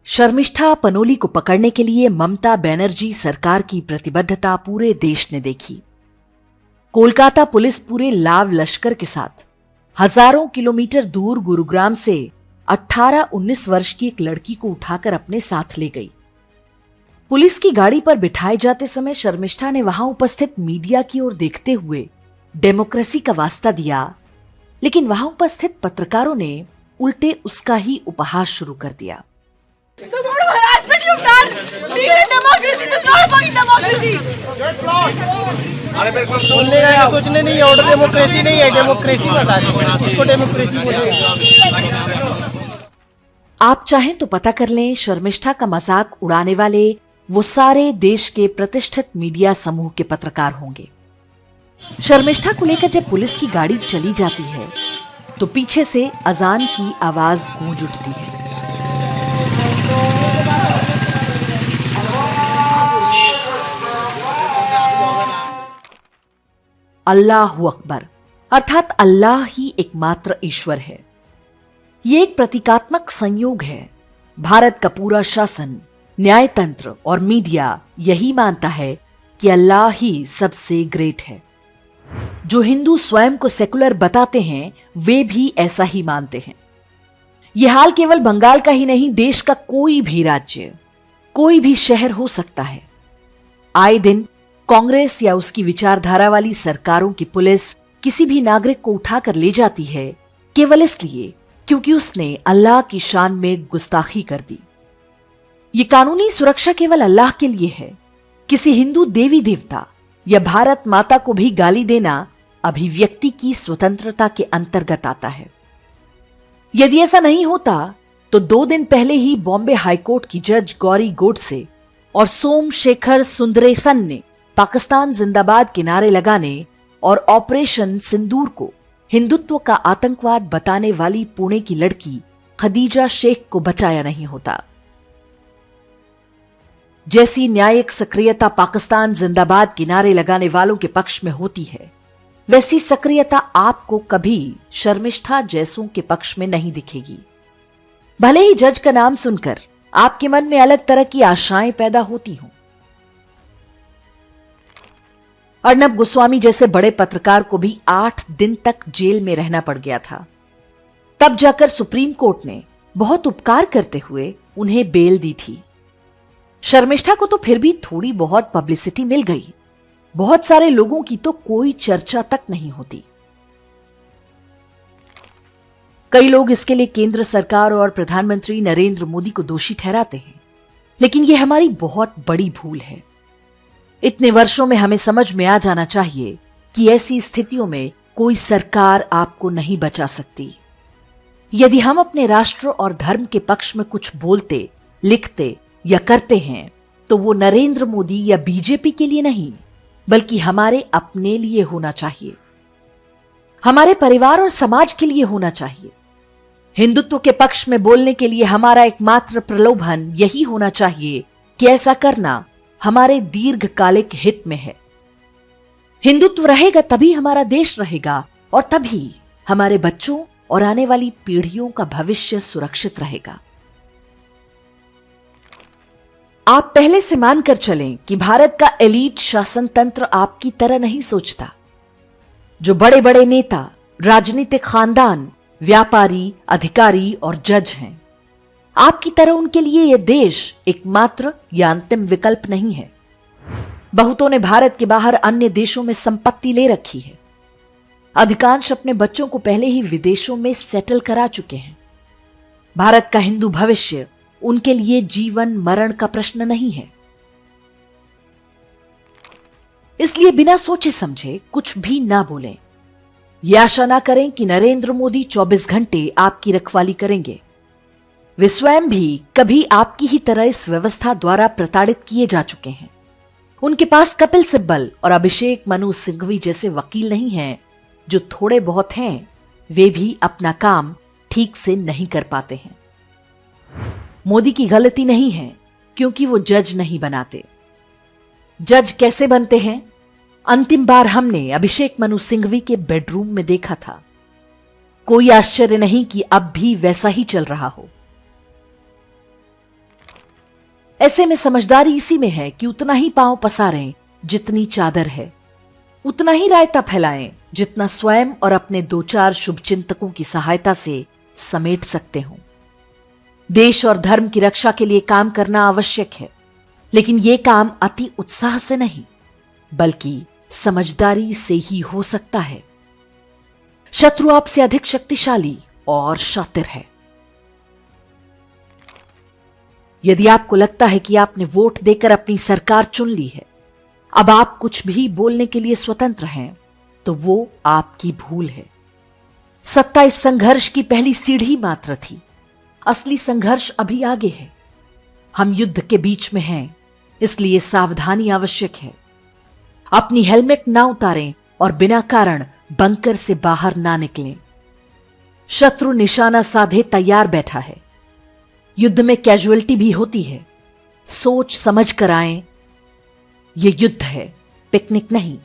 शर्मिष्ठा पनोली को पकड़ने के लिए ममता बनर्जी सरकार की प्रतिबद्धता पूरे देश ने देखी। कोलकाता पुलिस पूरे लाव लश्कर के साथ हजारों किलोमीटर दूर गुरुग्राम से 18-19 वर्ष की एक लड़की को उठाकर अपने साथ ले गई। पुलिस की गाड़ी पर बिठाए जाते समय शर्मिष्ठा ने वहां उपस्थित मीडिया की ओर देखते हुए डेमोक्रेसी का वास्ता दिया, लेकिन वहां उपस्थित पत्रकारों ने उल्टे उसका ही उपहास शुरू कर दिया। बोलने का सोचने नहीं, ऑर्डर डेमोक्रेसी नहीं है, डेमोक्रेसी बता रहे इसको, डेमोक्रेसी बोलेगा। आप चाहें तो पता कर लें, शर्मिष्ठा का मजाक उड़ाने वाले वो सारे देश के प्रतिष्ठित मीडिया समूह के पत्रकार होंगे। शर्मिष्ठा को लेकर जब पुलिस की गाड़ी चली जाती है तो पीछे से अजान की आवाज गूंज उठती है। अल्लाहु अकबर, अर्थात अल्लाह ही एकमात्र ईश्वर है। ये एक प्रतीकात्मक संयोग है। भारत का पूरा शासन, न्यायतंत्र और मीडिया यही मानता है कि अल्लाह ही सबसे ग्रेट है। जो हिंदू स्वयं को सेकुलर बताते हैं वे भी ऐसा ही मानते हैं। यह हाल केवल बंगाल का ही नहीं, देश का कोई भी राज्य, कोई भी शहर हो सकता है। आए दिन कांग्रेस या उसकी विचारधारा वाली सरकारों की पुलिस किसी भी नागरिक को उठाकर ले जाती है केवल इसलिए क्योंकि उसने अल्लाह की शान में गुस्ताखी कर दी। ये कानूनी सुरक्षा केवल अल्लाह के लिए है। किसी हिंदू देवी देवता या भारत माता को भी गाली देना अभिव्यक्ति की स्वतंत्रता के अंतर्गत आता है। यदि ऐसा नहीं होता तो 2 दिन पहले ही बॉम्बे हाईकोर्ट की जज गौरी गोडसे और सोमशेखर सुंदरेसन ने पाकिस्तान जिंदाबाद के नारे लगाने और ऑपरेशन सिंदूर को हिंदुत्व का आतंकवाद बताने वाली पुणे की लड़की खदीजा शेख को बचाया नहीं होता। जैसी न्यायिक सक्रियता पाकिस्तान जिंदाबाद के नारे लगाने वालों के पक्ष में होती है, वैसी सक्रियता आपको कभी शर्मिष्ठा जैसों के पक्ष में नहीं दिखेगी। भले ही जज का नाम सुनकर आपके मन में अलग तरह की आशाएं पैदा होती हों। अर्नब गोस्वामी जैसे बड़े पत्रकार को भी 8 दिन तक जेल में रहना पड़ गया था। तब जाकर सुप्रीम कोर्ट ने बहुत उपकार करते हुए उन्हें बेल दी थी। शर्मिष्ठा को तो फिर भी थोड़ी बहुत पब्लिसिटी मिल गई। बहुत सारे लोगों की तो कोई चर्चा तक नहीं होती। कई लोग इसके लिए केंद्र सरकार और प्रधानमंत्री नरेंद्र मोदी को दोषी ठहराते हैं, लेकिन यह हमारी बहुत बड़ी भूल है। इतने वर्षों में हमें समझ में आ जाना चाहिए कि ऐसी स्थितियों में कोई सरकार आपको नहीं बचा सकती। यदि हम अपने राष्ट्र और धर्म के पक्ष में कुछ बोलते, लिखते या करते हैं तो वो नरेंद्र मोदी या बीजेपी के लिए नहीं, बल्कि हमारे अपने लिए होना चाहिए, हमारे परिवार और समाज के लिए होना चाहिए। हिंदुत्व के पक्ष में बोलने के लिए हमारा एकमात्र प्रलोभन यही होना चाहिए कि ऐसा करना हमारे दीर्घकालिक हित में है। हिंदुत्व रहेगा तभी हमारा देश रहेगा और तभी हमारे बच्चों और आने वाली पीढ़ियों का भविष्य सुरक्षित रहेगा। आप पहले से मानकर चलें कि भारत का एलीट शासन तंत्र आपकी तरह नहीं सोचता। जो बड़े बड़े नेता, राजनीतिक खानदान, व्यापारी, अधिकारी और जज हैं, आपकी तरह उनके लिए यह देश एकमात्र या अंतिम विकल्प नहीं है। बहुतों ने भारत के बाहर अन्य देशों में संपत्ति ले रखी है। अधिकांश अपने बच्चों को पहले ही विदेशों में सेटल करा चुके हैं। भारत का हिंदू भविष्य उनके लिए जीवन मरण का प्रश्न नहीं है। इसलिए बिना सोचे समझे कुछ भी ना बोलें। यह आशा ना करें कि नरेंद्र मोदी 24 घंटे आपकी रखवाली करेंगे। वे स्वयं भी कभी आपकी ही तरह इस व्यवस्था द्वारा प्रताड़ित किए जा चुके हैं। उनके पास कपिल सिब्बल और अभिषेक मनु सिंघवी जैसे वकील नहीं हैं। जो थोड़े बहुत हैं वे भी अपना काम ठीक से नहीं कर पाते हैं। मोदी की गलती नहीं है क्योंकि वो जज नहीं बनाते। जज कैसे बनते हैं? अंतिम बार हमने अभिषेक मनु सिंघवी के बेडरूम में देखा था। कोई आश्चर्य नहीं कि अब भी वैसा ही चल रहा हो। ऐसे में समझदारी इसी में है कि उतना ही पांव पसारें जितनी चादर है, उतना ही रायता फैलाएं जितना स्वयं और अपने 2-4 शुभचिंतकों की सहायता से समेट सकते हो। देश और धर्म की रक्षा के लिए काम करना आवश्यक है, लेकिन यह काम अति उत्साह से नहीं बल्कि समझदारी से ही हो सकता है। शत्रु आपसे अधिक शक्तिशाली और शातिर है। यदि आपको लगता है कि आपने वोट देकर अपनी सरकार चुन ली है, अब आप कुछ भी बोलने के लिए स्वतंत्र हैं, तो वो आपकी भूल है। सत्ता इस संघर्ष की पहली सीढ़ी मात्र थी। असली संघर्ष अभी आगे है। हम युद्ध के बीच में हैं, इसलिए सावधानी आवश्यक है। अपनी हेलमेट ना उतारें और बिना कारण बंकर से बाहर ना निकलें। शत्रु निशाना साधे तैयार बैठा है। युद्ध में कैजुअलिटी भी होती है। सोच समझ कर आएं। यह युद्ध है, पिकनिक नहीं।